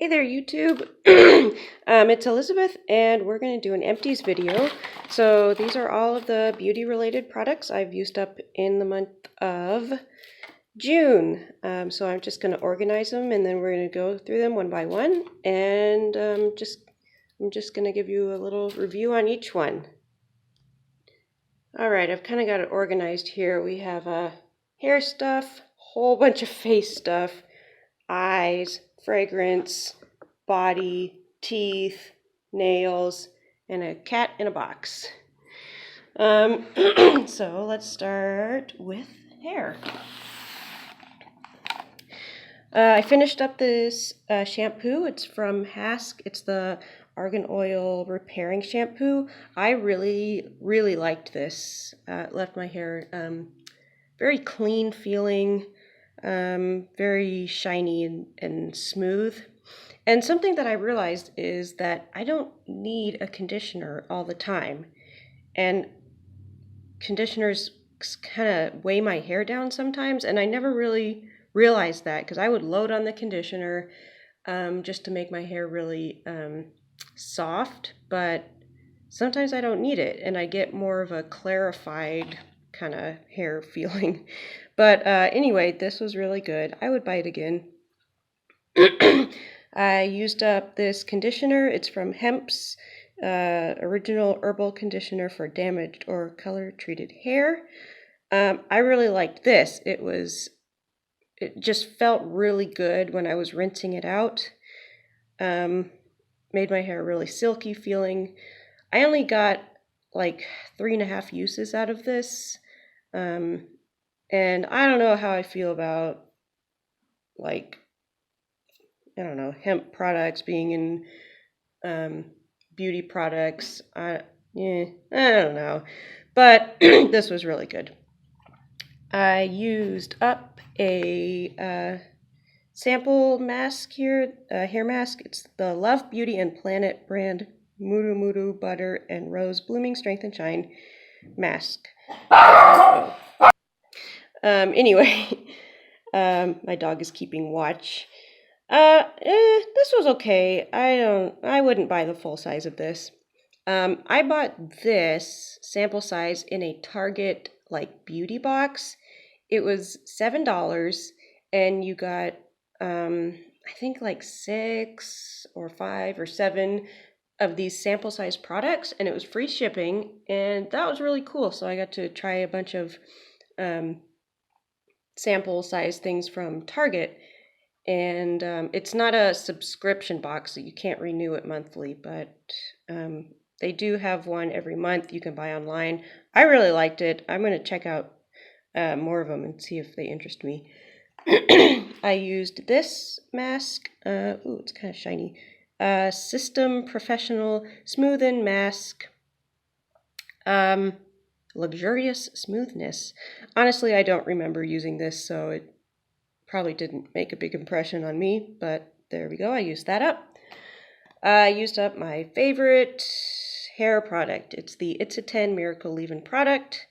Hey there, YouTube. It's Elizabeth, and we're going to do an Empties video. So these are all of the beauty-related products I've used up in the month of June. So I'm just going to organize them, and then we're going to go through them one by one. And I'm just going to give you a little review on each one. All right, I've kind of got it organized here. We have hair stuff, whole bunch of face stuff, eyes, fragrance, body, teeth, nails, and a cat in a box. So let's start with hair. I finished up this shampoo. It's from Hask. It's the Argan Oil Repairing Shampoo. I really liked this. It left my hair very clean feeling, very shiny and smooth. And something that I realized is that I don't need a conditioner all the time. And conditioners kind of weigh my hair down sometimes, and I never really realized that because I would load on the conditioner just to make my hair really soft, but sometimes I don't need it, and I get more of a clarified kind of hair feeling. But anyway, this was really good. I would buy it again. I used up this conditioner. It's from Hempz, original herbal conditioner for damaged or color-treated hair. I really liked this. It just felt really good when I was rinsing it out. Made my hair really silky feeling. I only got like 3.5 uses out of this. And I don't know how I feel about, like, I don't know, hemp products being in beauty products. I don't know. But this was really good. I used up a sample mask here, hair mask. It's the Love Beauty and Planet brand Muru Muru Butter and Rose Blooming Strength and Shine mask. Anyway, my dog is keeping watch. This was okay. I wouldn't buy the full size of this. I bought this sample size in a Target like beauty box. It was $7, and you got I think like 6 or 5 or 7 of these sample size products, and it was free shipping, and that was really cool. So I got to try a bunch of sample size things from Target. And it's not a subscription box, so you can't renew it monthly, but they do have one every month you can buy online. I really liked it. I'm going to check out more of them and see if they interest me. I used this mask. Ooh, it's kind of shiny. System Professional Smoothen Mask. Luxurious Smoothness. Honestly, I don't remember using this, so it probably didn't make a big impression on me, but there we go. I used that up. I used up my favorite hair product. It's the It's a 10 Miracle Leave-In product.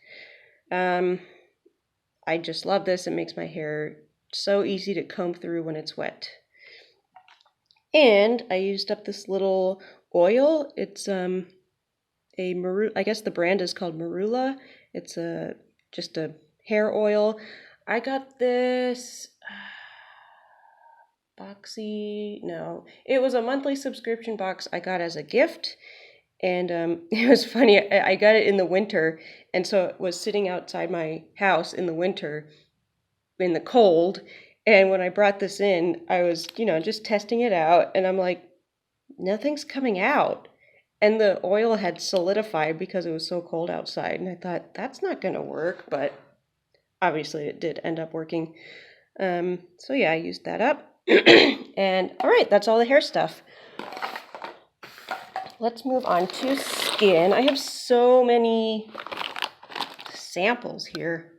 I just love this. It makes my hair so easy to comb through when it's wet. And I used up this little oil. It's a Marula. I guess the brand is called Marula. It's just a hair oil. I got this it was a monthly subscription box I got as a gift, and it was funny. I got it in the winter, and so it was sitting outside my house in the winter in the cold, and when I brought this in, I was, just testing it out, and I'm like, nothing's coming out. And the oil had solidified because it was so cold outside, and I thought, that's not going to work, but obviously it did end up working. So yeah, I used that up. And all right, that's all the hair stuff. Let's move on to skin. I have so many samples here.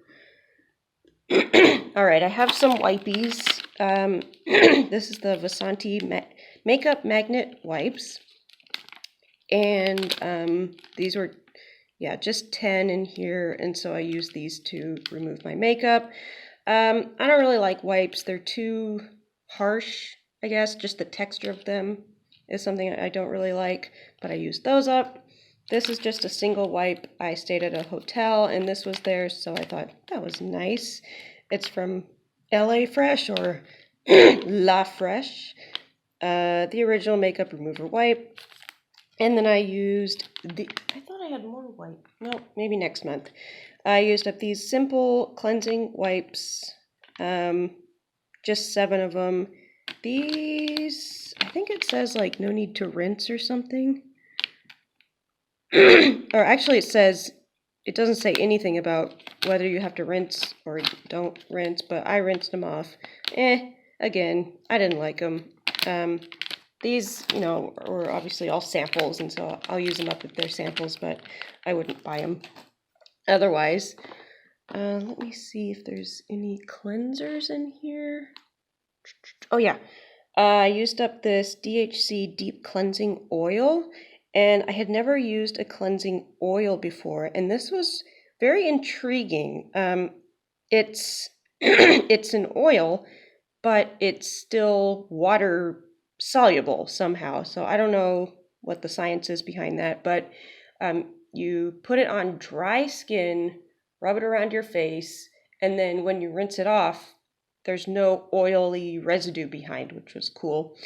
All right, I have some wipies. This is the Vasanti Makeup Magnet Wipes. And these were, just 10 in here, and so I use these to remove my makeup. I don't really like wipes. They're too harsh I guess. Just the texture of them is something I don't really like, but I used those up. This is just a single wipe. I stayed at a hotel and this was theirs, so I thought that was nice. It's from LA Fresh or La Fresh, the original makeup remover wipe. And then I used I thought I had more wipe. No, maybe next month. I used up these simple cleansing wipes, just 7 of them. These, I think it says like no need to rinse or something. Or actually it doesn't say anything about whether you have to rinse or don't rinse, but I rinsed them off. Again, I didn't like them. These, you know, are obviously all samples, and so I'll use them up if they're samples, but I wouldn't buy them otherwise. Let me see if there's any cleansers in here. Oh yeah, I used up this DHC Deep Cleansing Oil, and I had never used a cleansing oil before, and this was very intriguing. It's it's an oil, but it's still water soluble somehow. So I don't know what the science is behind that, but you put it on dry skin, rub it around your face, and then when you rinse it off, there's no oily residue behind, which was cool.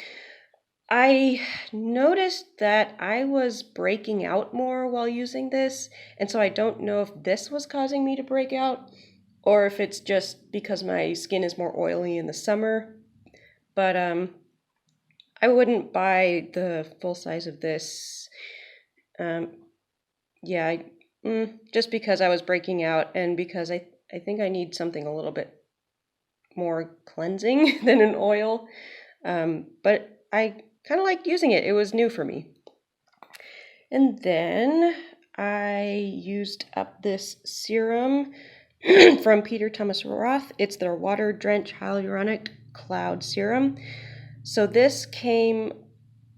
I noticed that I was breaking out more while using this, and so I don't know if this was causing me to break out or if it's just because my skin is more oily in the summer. But I wouldn't buy the full size of this. Yeah, just because I was breaking out and because I think I need something a little bit more cleansing than an oil. But I kind of liked using it. It was new for me. And then I used up this serum from Peter Thomas Roth. It's their Water Drench Hyaluronic Cloud Serum. So this came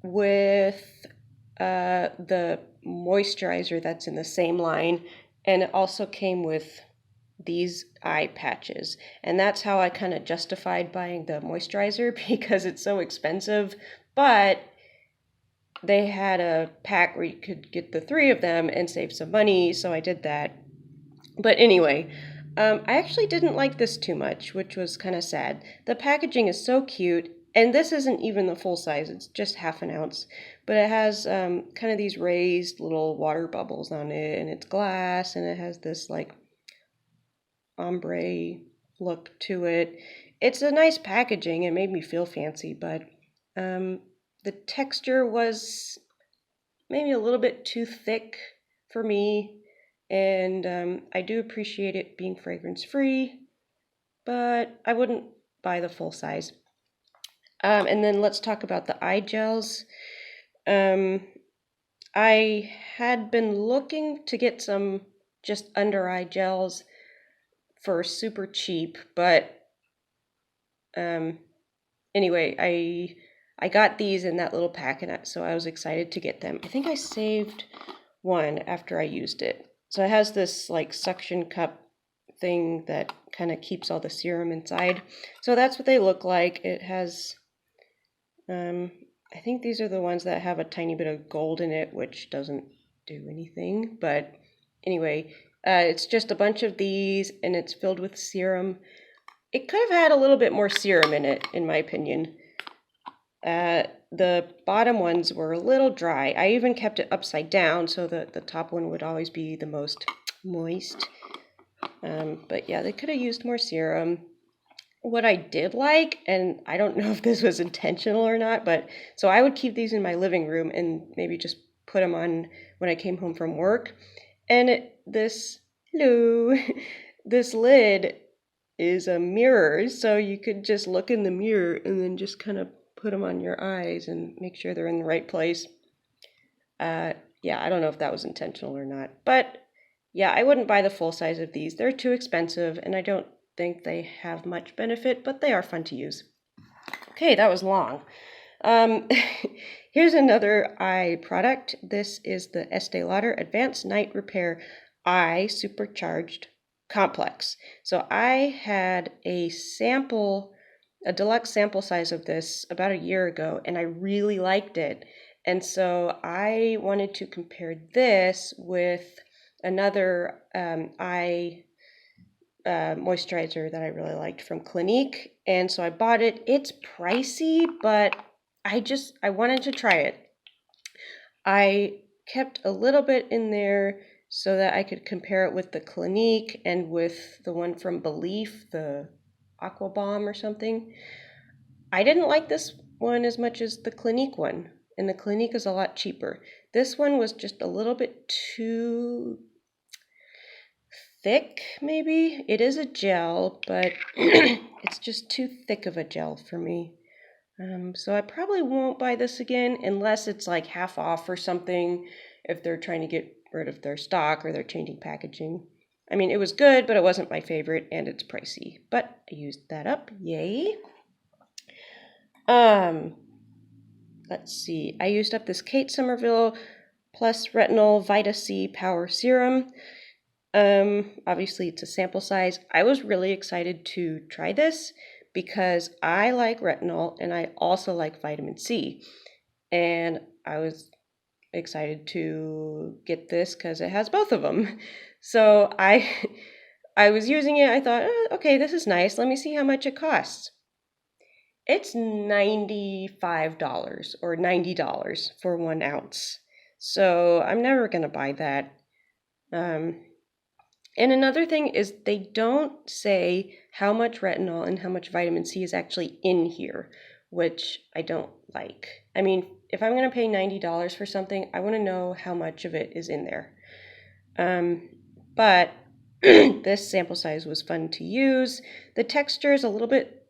with the moisturizer that's in the same line, and it also came with these eye patches. And that's how I kind of justified buying the moisturizer because it's so expensive, but they had a pack where you could get the 3 of them and save some money, so I did that. But anyway, I actually didn't like this too much, which was kind of sad. The packaging is so cute, and this isn't even the full size, it's just ½ an ounce, but it has kind of these raised little water bubbles on it, and it's glass, and it has this like ombre look to it. It's a nice packaging. It made me feel fancy, but the texture was maybe a little bit too thick for me, and I do appreciate it being fragrance free, but I wouldn't buy the full size. And then let's talk about the eye gels. I had been looking to get some just under eye gels for super cheap, but anyway, I got these in that little pack, and so I was excited to get them. I think I saved one after I used it. So it has this like suction cup thing that kind of keeps all the serum inside. So that's what they look like. It has, I think these are the ones that have a tiny bit of gold in it, which doesn't do anything. But anyway, it's just a bunch of these, and it's filled with serum. It could have had a little bit more serum in it, in my opinion. The bottom ones were a little dry. I even kept it upside down so that the top one would always be the most moist. But yeah, they could have used more serum. What I did like, and I don't know if this was intentional or not, but so I would keep these in my living room and maybe just put them on when I came home from work. And this lid is a mirror, so you could just look in the mirror and then just kind of put them on your eyes and make sure they're in the right place. Yeah, I don't know if that was intentional or not, but yeah, I wouldn't buy the full size of these. They're too expensive, and I don't think they have much benefit, but they are fun to use. Okay, that was long. Here's another eye product. This is the Estee Lauder Advanced Night Repair Eye Supercharged Complex. So I had a sample a deluxe sample size of this about a year ago, and I really liked it. And so I wanted to compare this with another eye moisturizer that I really liked from Clinique. And so I bought it. It's pricey, but I wanted to try it. I kept a little bit in there so that I could compare it with the Clinique and with the one from Belief, the Aqua Bomb or something. I didn't like this one as much as the Clinique one, and the Clinique is a lot cheaper. This one was just a little bit too thick, maybe. It is a gel, but it's just too thick of a gel for me. So I probably won't buy this again unless it's like half off or something, if they're trying to get rid of their stock or they're changing packaging. I mean, it was good, but it wasn't my favorite, and it's pricey. But I used that up. Yay. Let's see. I used up this Kate Somerville plus Retinol Vita C Power Serum. Obviously it's a sample size. I was really excited to try this because I like retinol and I also like vitamin C. And I was excited to get this because it has both of them. So I was using it. I thought, oh, okay, this is nice. Let me see how much it costs. It's $95 or $90 for 1 ounce. So I'm never going to buy that. And another thing is they don't say how much retinol and how much vitamin C is actually in here, which I don't like. I mean, if I'm going to pay $90 for something, I want to know how much of it is in there. But this sample size was fun to use. The texture is a little bit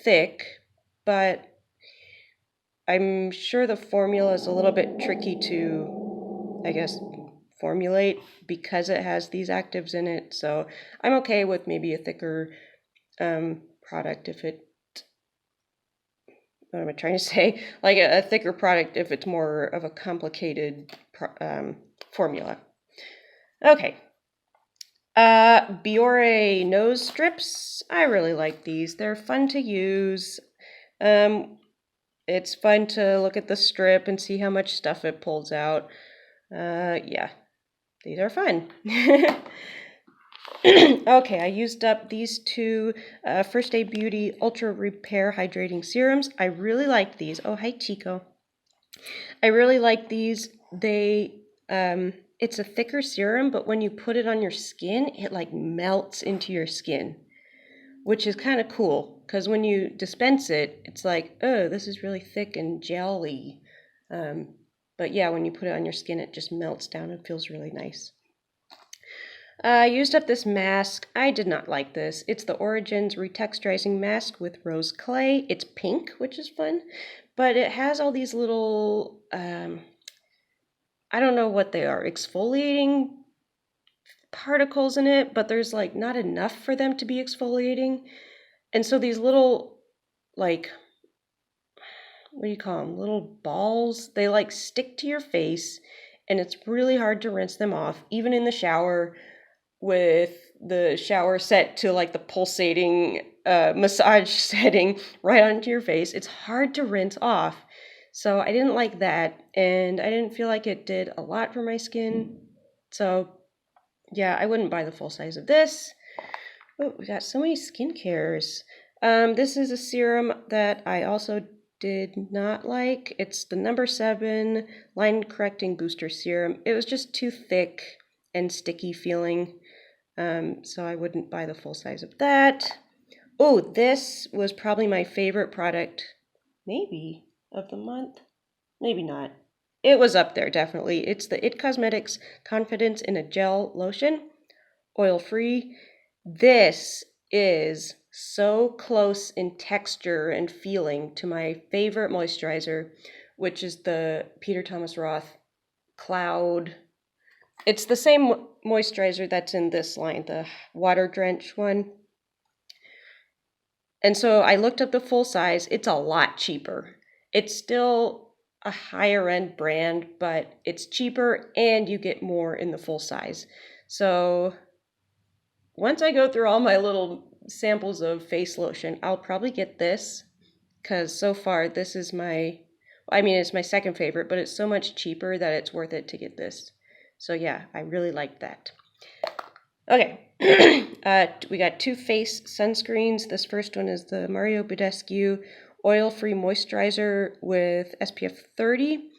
thick, but I'm sure the formula is a little bit tricky to, I guess, formulate because it has these actives in it. So I'm okay with maybe a thicker product if it, what am I trying to say? Like a thicker product if it's more of a complicated formula. Okay. Biore nose strips. I really like these. They're fun to use. It's fun to look at the strip and see how much stuff it pulls out. Yeah, these are fun. Okay, I used up these two First Aid Beauty Ultra Repair Hydrating Serums. I really like these. Oh, hi, Chico. I really like these. They, it's a thicker serum, but when you put it on your skin, it like melts into your skin, which is kind of cool because when you dispense it, it's like, oh, this is really thick and jelly. But yeah, when you put it on your skin, it just melts down and feels really nice. I used up this mask. I did not like this. It's the Origins Retexturizing Mask with Rose Clay. It's pink, which is fun, but it has all these little, I don't know what they are, exfoliating particles in it, but there's like not enough for them to be exfoliating. And so these little, like, what do you call them? Little balls, they like stick to your face, and it's really hard to rinse them off, even in the shower with the shower set to like the pulsating massage setting right onto your face. It's hard to rinse off. So I didn't like that, and I didn't feel like it did a lot for my skin. So yeah, I wouldn't buy the full size of this. Oh, we got so many skincares. This is a serum that I also did not like. It's the number 7 line correcting booster serum. It was just too thick and sticky feeling. So I wouldn't buy the full size of that. Oh, this was probably my favorite product, maybe, of the month. Maybe not. It was up there, definitely. It's the IT Cosmetics Confidence in a Gel Lotion, oil-free. This is so close in texture and feeling to my favorite moisturizer, which is the Peter Thomas Roth Cloud. It's the same moisturizer that's in this line, the Water Drench one. And so I looked up the full size. It's a lot cheaper. It's still a higher end brand, but it's cheaper and you get more in the full size. So once I go through all my little samples of face lotion. I'll probably get this because so far this is it's my second favorite, but it's so much cheaper that it's worth it to get this. So yeah, I really like that. Okay, we got 2 face sunscreens. This first one is the Mario Badescu Oil-Free Moisturizer with SPF 30.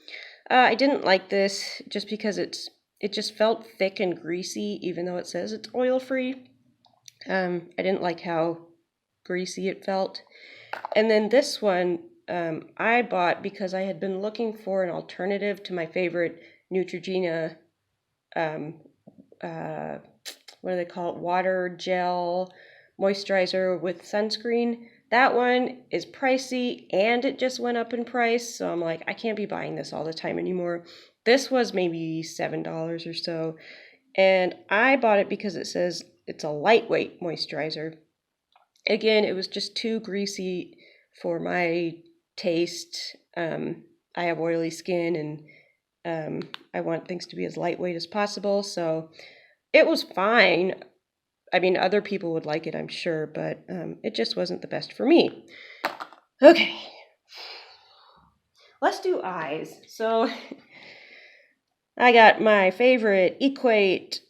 I didn't like this just because it just felt thick and greasy, even though it says it's oil-free. I didn't like how greasy it felt. And then this one I bought because I had been looking for an alternative to my favorite Neutrogena what do they call it? Water gel moisturizer with sunscreen. That one is pricey and it just went up in price. So I'm like, I can't be buying this all the time anymore. This was maybe $7 or so. And I bought it because it says it's a lightweight moisturizer. Again, it was just too greasy for my taste. I have oily skin and I want things to be as lightweight as possible. So it was fine. I mean, other people would like it, I'm sure, but it just wasn't the best for me. Okay, let's do eyes. So I got my favorite Equate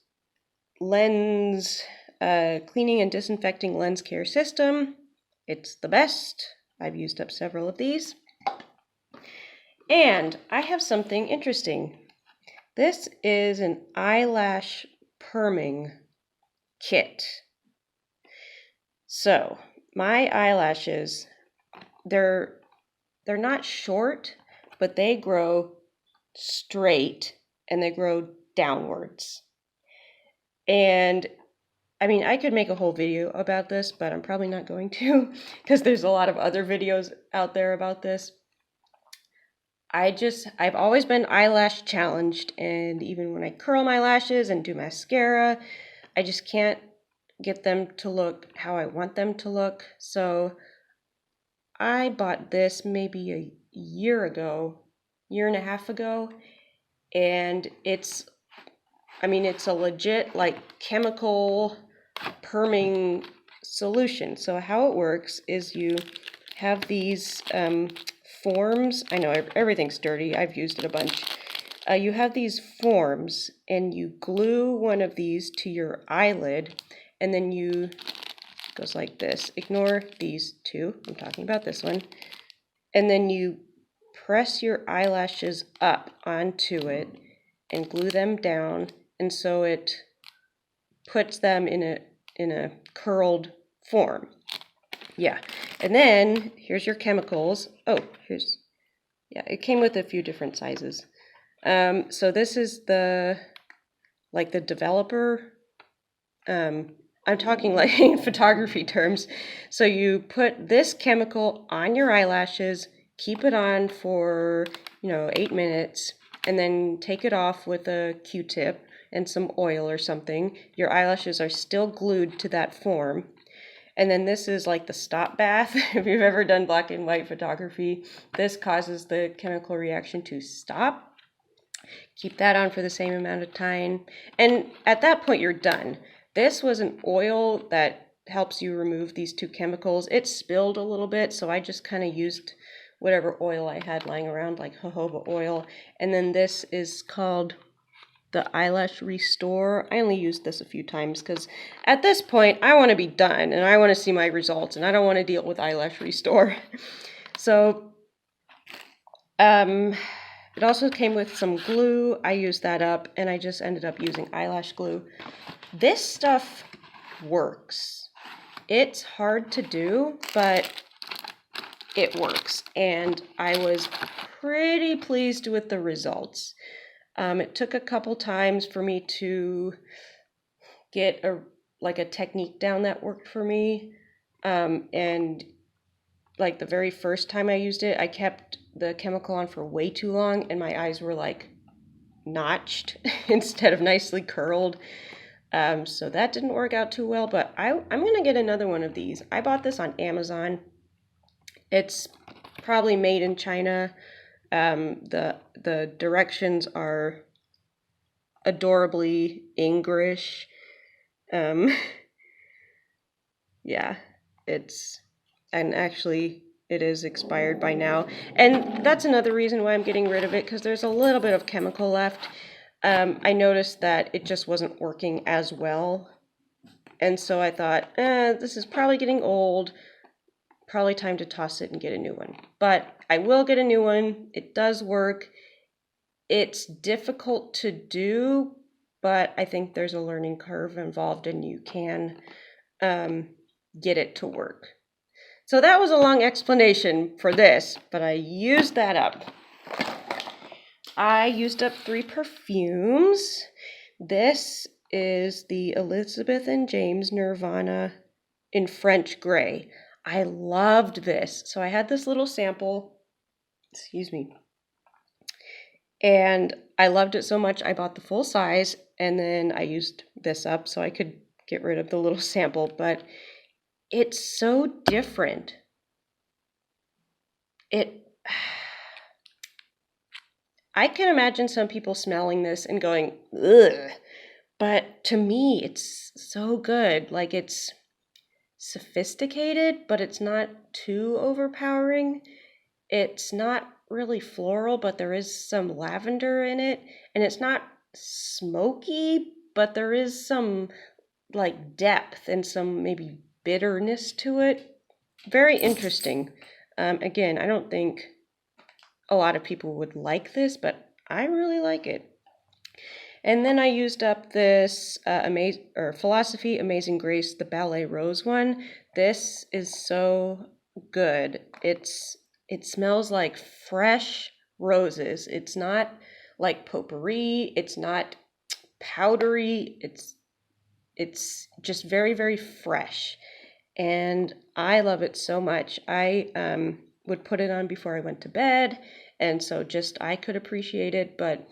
lens cleaning and disinfecting lens care system. It's the best. I've used up several of these. And I have something interesting. This is an eyelash perming kit. So my eyelashes, they're not short, but they grow straight and they grow downwards. And I mean, I could make a whole video about this, but I'm probably not going to because there's a lot of other videos out there about this. I've always been eyelash challenged, and even when I curl my lashes and do mascara, I just can't get them to look how I want them to look. So I bought this maybe a year and a half ago, and it's a legit like chemical perming solution. So how it works is you have these forms. I know everything's dirty. I've used it a bunch. You have these forms and you glue one of these to your eyelid, and then goes like this. Ignore these two. I'm talking about this one. And then you press your eyelashes up onto it and glue them down, and so it puts them in a curled form. Yeah. And then here's your chemicals. Oh, it came with a few different sizes. So this is the developer. I'm talking like in photography terms. So you put this chemical on your eyelashes, keep it on for, 8 minutes, and then take it off with a Q-tip and some oil or something. Your eyelashes are still glued to that form. And then this is like the stop bath. If you've ever done black and white photography, this causes the chemical reaction to stop. Keep that on for the same amount of time. And at that point, you're done. This was an oil that helps you remove these two chemicals. It spilled a little bit, so I just kind of used whatever oil I had lying around, like jojoba oil. And then this is called the Eyelash Restore. I only used this a few times because at this point I want to be done and I want to see my results and I don't want to deal with Eyelash Restore. So it also came with some glue. I used that up and I just ended up using eyelash glue. This stuff works. It's hard to do, but it works, and I was pretty pleased with the results. It took a couple times for me to get a technique down that worked for me. And like the very first time I used it, I kept the chemical on for way too long and my eyes were like notched instead of nicely curled. So that didn't work out too well, but I'm going to get another one of these. I bought this on Amazon. It's probably made in China. The directions are adorably English. yeah, and actually it is expired by now. And that's another reason why I'm getting rid of it, because there's a little bit of chemical left. I noticed that it just wasn't working as well. And so I thought, this is probably getting old. Probably time to toss it and get a new one. But I will get a new one. It does work. It's difficult to do, but I think there's a learning curve involved and you can get it to work. So that was a long explanation for this, but I used that up. I used up 3 perfumes. This is the Elizabeth and James Nirvana in French Gray. I loved this. So I had this little sample, excuse me, and I loved it so much I bought the full size, and then I used this up so I could get rid of the little sample, but it's so different. I can imagine some people smelling this and going, ugh, but to me, it's so good. Like, it's sophisticated, but it's not too overpowering. It's not really floral, but there is some lavender in it, and it's not smoky, but there is some like depth and some maybe bitterness to it. Very interesting. Again, I don't think a lot of people would like this, but I really like it. And then I used up this Philosophy Amazing Grace, the Ballet Rose one. This is so good. It smells like fresh roses. It's not like potpourri. It's not powdery. It's just very, very fresh. And I love it so much. I would put it on before I went to bed, and so just I could appreciate it. But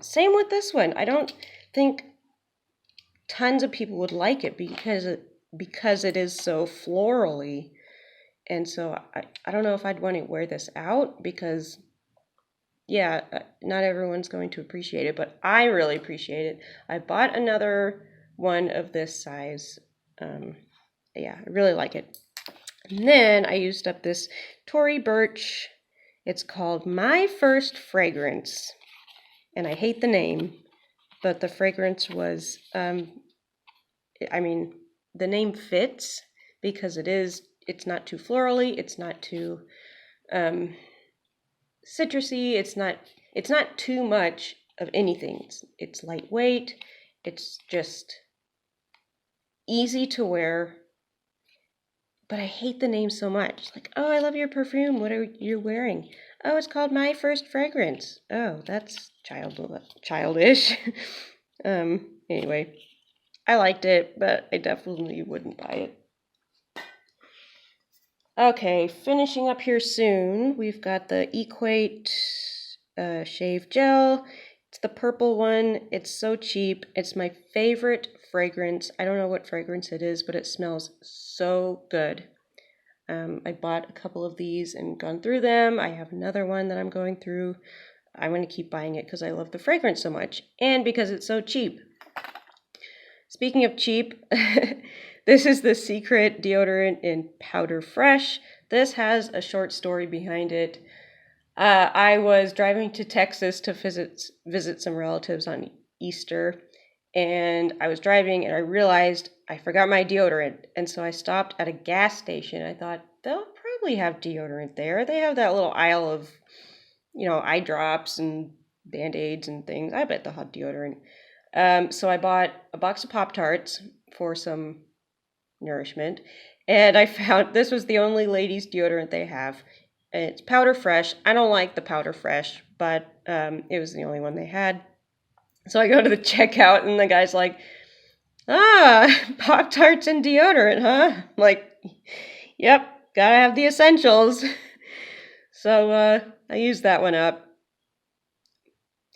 same with this one. I don't think tons of people would like it because it is so florally. And so I don't know if I'd want to wear this out because, yeah, not everyone's going to appreciate it, but I really appreciate it. I bought another one of this size. Yeah, I really like it. And then I used up this Tory Burch. It's called My First Fragrance. And I hate the name, but the fragrance was, I mean, the name fits because it's not too florally, it's not too citrusy, it's not too much of anything. It's lightweight, it's just easy to wear, but I hate the name so much. Like, oh, I love your perfume, what are you wearing? Oh, it's called My First Fragrance. Oh, that's childish. Anyway, I liked it, but I definitely wouldn't buy it. Okay, finishing up here soon, we've got the Equate Shave Gel. It's the purple one. It's so cheap. It's my favorite fragrance. I don't know what fragrance it is, but it smells so good. I bought a couple of these and gone through them. I have another one that I'm going through. I'm going to keep buying it because I love the fragrance so much and because it's so cheap. Speaking of cheap, this is the Secret deodorant in Powder Fresh. This has a short story behind it. I was driving to Texas to visit some relatives on Easter, and I was driving and I realized I forgot my deodorant, and so I stopped at a gas station. I thought they'll probably have deodorant there. They have that little aisle of, eye drops and Band-Aids and things. I bet they'll have deodorant. So I bought a box of Pop-Tarts for some nourishment, and I found this was the only ladies deodorant they have. It's Powder Fresh. I don't like the Powder Fresh, but it was the only one they had. So I go to the checkout, and the guy's like, Pop-Tarts and deodorant, huh? I'm like, yep, gotta have the essentials. So I used that one up.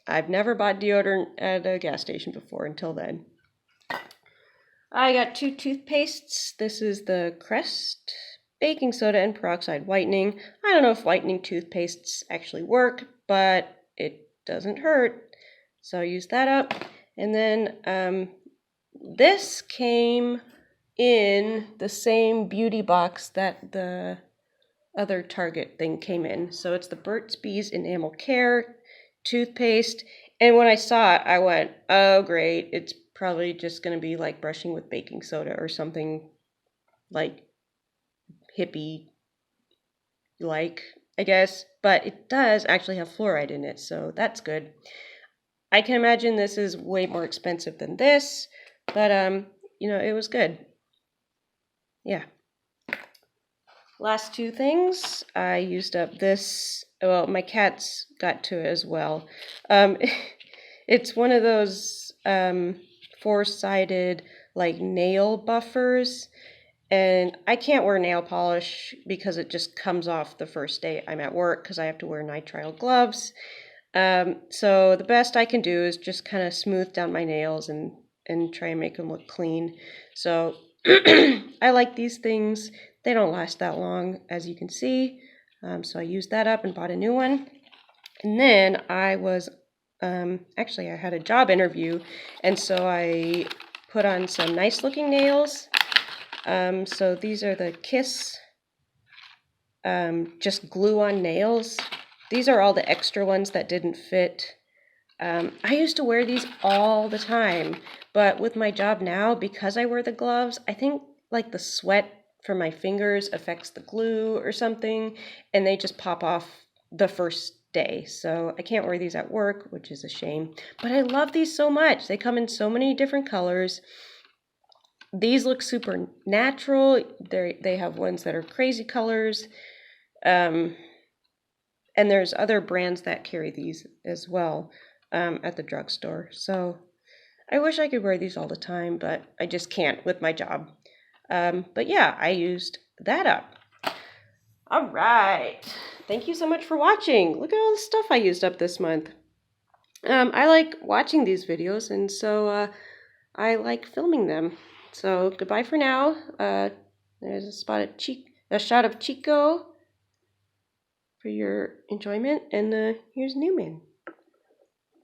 I've never bought deodorant at a gas station before until then. I got 2 toothpastes. This is the Crest Baking Soda and Peroxide Whitening. I don't know if whitening toothpastes actually work, but it doesn't hurt. So I used that up. And then this came in the same beauty box that the other Target thing came in. So it's the Burt's Bees Enamel Care toothpaste. And when I saw it, I went, oh, great. It's probably just going to be like brushing with baking soda or something like hippie like, I guess. But it does actually have fluoride in it, so that's good. I can imagine this is way more expensive than this, but you know, it was good. Yeah. Last two things, I used up this, well, my cats got to it as well. It's one of those four-sided like nail buffers, and I can't wear nail polish because it just comes off the first day I'm at work because I have to wear nitrile gloves. So the best I can do is just kind of smooth down my nails and try and make them look clean. So I like these things. They don't last that long, as you can see. So I used that up and bought a new one. And then I was, actually I had a job interview, and so I put on some nice looking nails. So these are the Kiss just glue-on nails. These are all the extra ones that didn't fit. I used to wear these all the time, but with my job now, because I wear the gloves, I think like the sweat from my fingers affects the glue or something, and they just pop off the first day. So I can't wear these at work, which is a shame. But I love these so much. They come in so many different colors. These look super natural. They have ones that are crazy colors. And there's other brands that carry these as well at the drugstore. So I wish I could wear these all the time, but I just can't with my job. But yeah, I used that up. All right. Thank you so much for watching. Look at all the stuff I used up this month. I like watching these videos, and so I like filming them. So goodbye for now. There's a shot of Chico for your enjoyment, and here's Newman.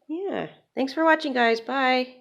Yeah, thanks for watching, guys. Bye.